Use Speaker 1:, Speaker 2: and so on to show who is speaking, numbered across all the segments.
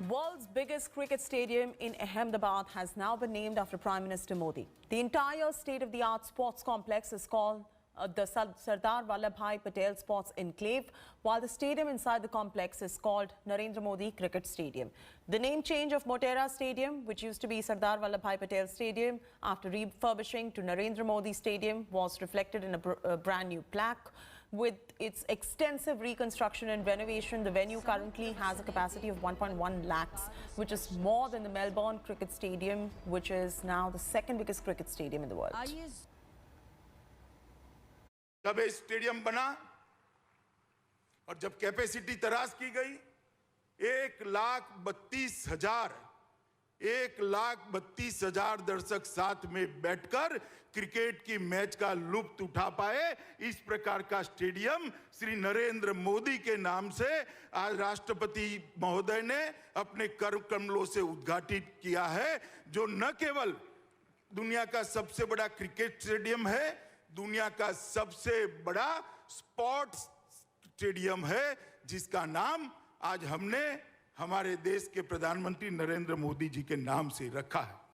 Speaker 1: World's biggest cricket stadium in Ahmedabad has now been named after Prime Minister Modi. The entire state-of-the-art sports complex is called the Sardar Vallabhbhai Patel Sports Enclave, while the stadium inside the complex is called Narendra Modi Cricket Stadium. The name change of Motera Stadium, which used to be Sardar Vallabhbhai Patel Stadium, after refurbishing to Narendra Modi Stadium, was reflected in a brand new plaque. With its extensive reconstruction and renovation, the venue currently has a capacity of 1.1 lakhs, which is more than the Melbourne Cricket Stadium, which is now the second biggest cricket stadium in the world.
Speaker 2: जब ये stadium बना और जब capacity तराश की गई 1,32,000 दर्शक साथ में बैठकर क्रिकेट की मैच का लुत्फ उठा पाए, इस प्रकार का स्टेडियम श्री नरेंद्र मोदी के नाम से आज राष्ट्रपति महोदय ने अपने कर कमलों से उद्घाटित किया है, जो न केवल दुनिया का सबसे बड़ा क्रिकेट स्टेडियम है, दुनिया का सबसे बड़ा स्पोर्ट्स स्टेडियम है, जिसका नाम आज हमने हमारे देश के प्रधानमंत्री नरेंद्र मोदी जी के नाम से रखा है.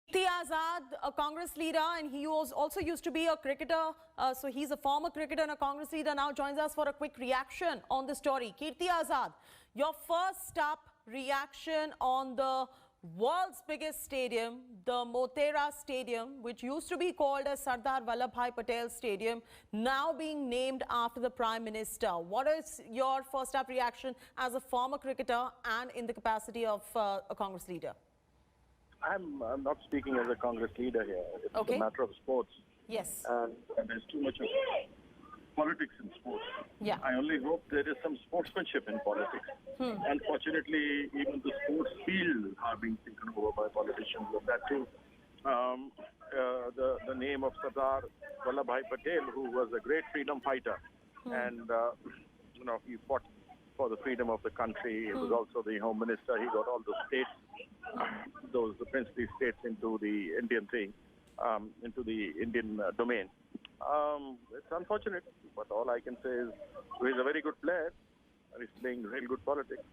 Speaker 1: Kirti Azad, a Congress leader, and he was also used to be a cricketer, so he's a former cricketer and a Congress leader, now joins us for a quick reaction on the story. Kirti Azad, your first up reaction on the world's biggest stadium, the Motera Stadium, which used to be called as Sardar Vallabhbhai Patel Stadium, now being named after the Prime Minister. What is your first up reaction as a former cricketer and in the capacity of a Congress leader?
Speaker 3: I'm not speaking as a Congress leader here. It's
Speaker 1: okay.
Speaker 3: a matter of sports.
Speaker 1: Yes.
Speaker 3: And there's too much of politics in sports.
Speaker 1: Yeah.
Speaker 3: I only hope there is some sportsmanship in politics. Unfortunately, even the sports field are being taken over by politicians. And that too, the name of Sardar Vallabhbhai Patel, who was a great freedom fighter, and he fought for the freedom of the country. He was also the Home Minister. He got all the states, the princely states into the Indian thing, into the Indian domain. It's unfortunate, but all I can say is he's a very good player and he's playing real good politics.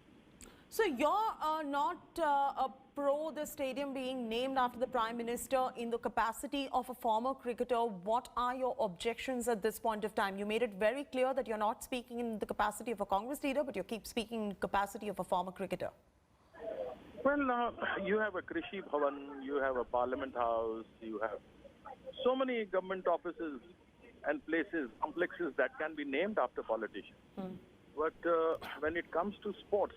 Speaker 1: So you're not pro the stadium being named after the Prime Minister in the capacity of a former cricketer. What are your objections at this point of time? You made it very clear that you're not speaking in the capacity of a Congress leader, but you keep speaking in the capacity of a former cricketer.
Speaker 3: Well, you have a Krishi Bhavan, you have a Parliament House, you have so many government offices and places, complexes that can be named after politicians. But when it comes to sports,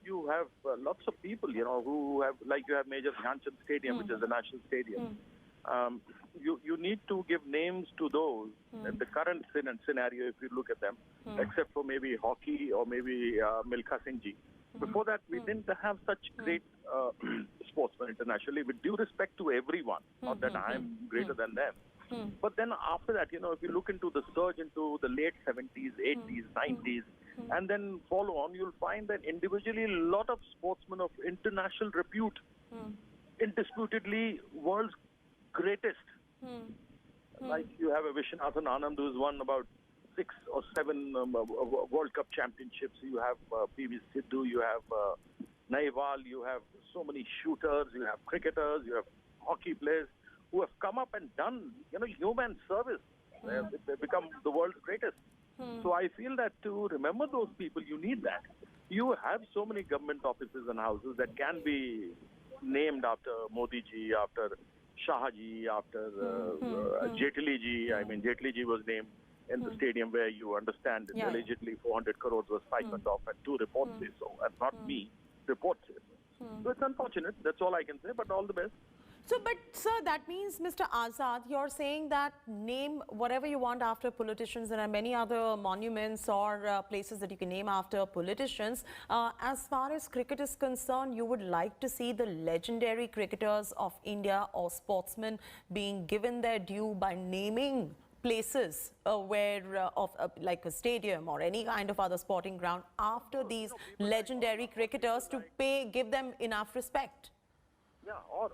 Speaker 3: you have lots of people, who have, like you have Major Dhyan Chand Stadium, which is the national stadium. You need to give names to those in the current scenario, if you look at them, except for maybe hockey or maybe Milkha Singh ji. Before that, we didn't have such great sportsmen internationally, with due respect to everyone. Not that I'm greater than them. But then after that, if you look into the surge into the late 70s, 80s, 90s, and then follow on, you'll find that individually a lot of sportsmen of international repute, indisputably world's greatest. Like you have a Viswanathan Anand, who's won about 6 or 7 World Cup championships. You have P.V. Sidhu, you have Nehwal, you have so many shooters, you have cricketers, you have hockey players who have come up and done, human service. They've become the world's greatest. So I feel that to remember those people, you need that. You have so many government offices and houses that can be named after Modi ji, after Shah ji, after Jaitley ji. I mean, Jaitley ji was named in the stadium where you understand allegedly 400 crores was siphoned off, and 2 reports say so, and not me, reports say so. So it's unfortunate, that's all I can say, but all the best.
Speaker 1: So, but sir, that means, Mr. Azad, you're saying that name whatever you want after politicians. There are many other monuments or places that you can name after politicians. As far as cricket is concerned, you would like to see the legendary cricketers of India or sportsmen being given their due by naming places like a stadium or any kind of other sporting ground after these legendary cricketers to give them enough respect.
Speaker 3: Yeah, or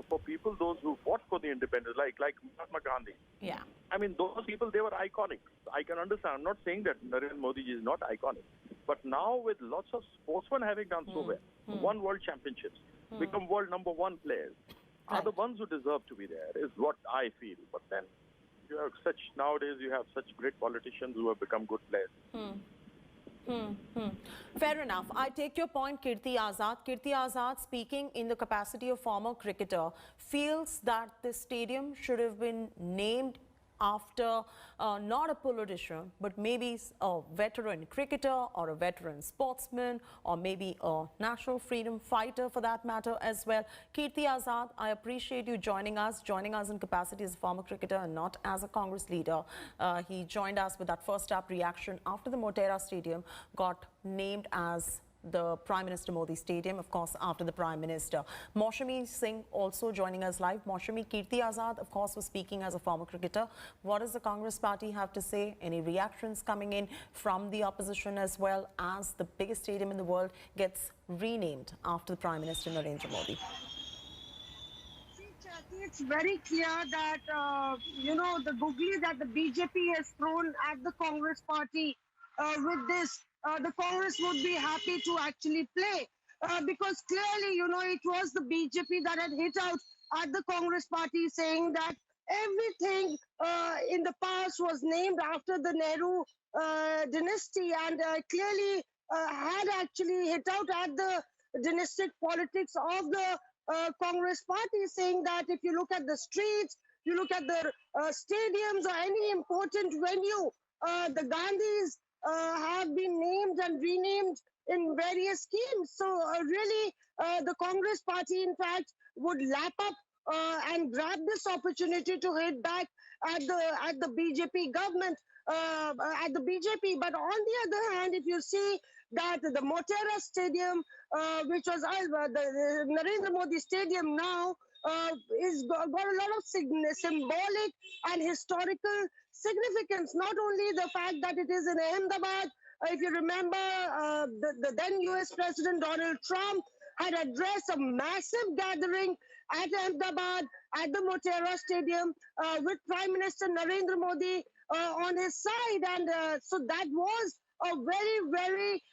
Speaker 3: for people, those who fought for the independence, like Mahatma Gandhi.
Speaker 1: Yeah.
Speaker 3: I mean, those people, they were iconic. I can understand. I'm not saying that Narendra Modi is not iconic. But now with lots of sportsmen having done so well, won world championships, become world #1 players, are the ones who deserve to be there, is what I feel. But then you have nowadays you have such great politicians who have become good players.
Speaker 1: Fair enough. I take your point, Kirti Azad. Kirti Azad, speaking in the capacity of former cricketer, feels that the stadium should have been named after not a politician, but maybe a veteran cricketer or a veteran sportsman, or maybe a national freedom fighter for that matter as well. Kirti Azad, I appreciate you joining us in capacity as a former cricketer and not as a Congress leader. He joined us with that first up reaction after the Motera Stadium got named as the Prime Minister Modi Stadium, of course, after the Prime Minister. Maushami Singh also joining us live. Maushami, Kirti Azad, of course, was speaking as a former cricketer. What does the Congress party have to say? Any reactions coming in from the opposition as well, as the biggest stadium in the world gets renamed after the Prime Minister Narendra Modi?
Speaker 4: It's very clear that, the googly that the BJP has thrown at the Congress party with this, the Congress would be happy to actually play. Because clearly, it was the BJP that had hit out at the Congress party saying that everything in the past was named after the Nehru dynasty, and clearly had actually hit out at the dynastic politics of the Congress party, saying that if you look at the streets, you look at the stadiums or any important venue, the Gandhis have been named and renamed in various schemes. So really, the Congress party, in fact, would lap up and grab this opportunity to hit back at the BJP government, at the BJP. But on the other hand, if you see that the Motera Stadium, which was the Narendra Modi Stadium now, is got a lot of symbolic and historical significance. Not only the fact that it is in Ahmedabad. If you remember, the then US President Donald Trump had addressed a massive gathering at Ahmedabad at the Motera Stadium with Prime Minister Narendra Modi on his side, and so that was a very, very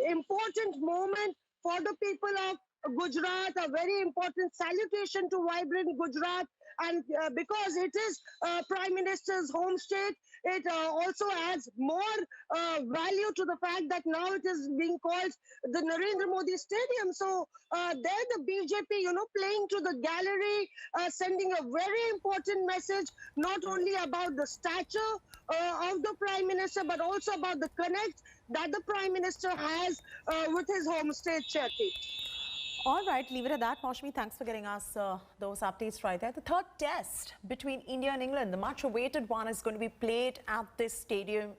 Speaker 4: important moment for the people of Gujarat, a very important salutation to vibrant Gujarat. And because it is Prime Minister's home state, it also adds more value to the fact that now it is being called the Narendra Modi Stadium. So there the BJP, playing to the gallery, sending a very important message, not only about the stature of the Prime Minister, but also about the connect that the Prime Minister has with his home state, Chetty.
Speaker 1: All right, leave it at that. Maushami, thanks for getting us those updates right there. The third test between India and England, the much-awaited one, is going to be played at this stadium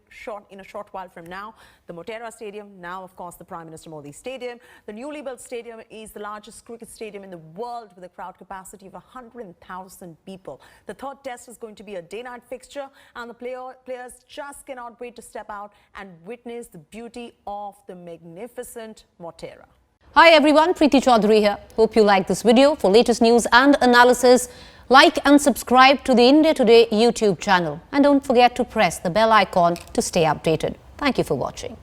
Speaker 1: in a short while from now. The Motera Stadium, now, of course, the Prime Minister Modi Stadium. The newly built stadium is the largest cricket stadium in the world with a crowd capacity of 100,000 people. The third test is going to be a day-night fixture, and the players just cannot wait to step out and witness the beauty of the magnificent Motera.
Speaker 5: Hi everyone, Preeti Chaudhary here. Hope you like this video. For latest news and analysis, like and subscribe to the India Today YouTube channel. And don't forget to press the bell icon to stay updated. Thank you for watching.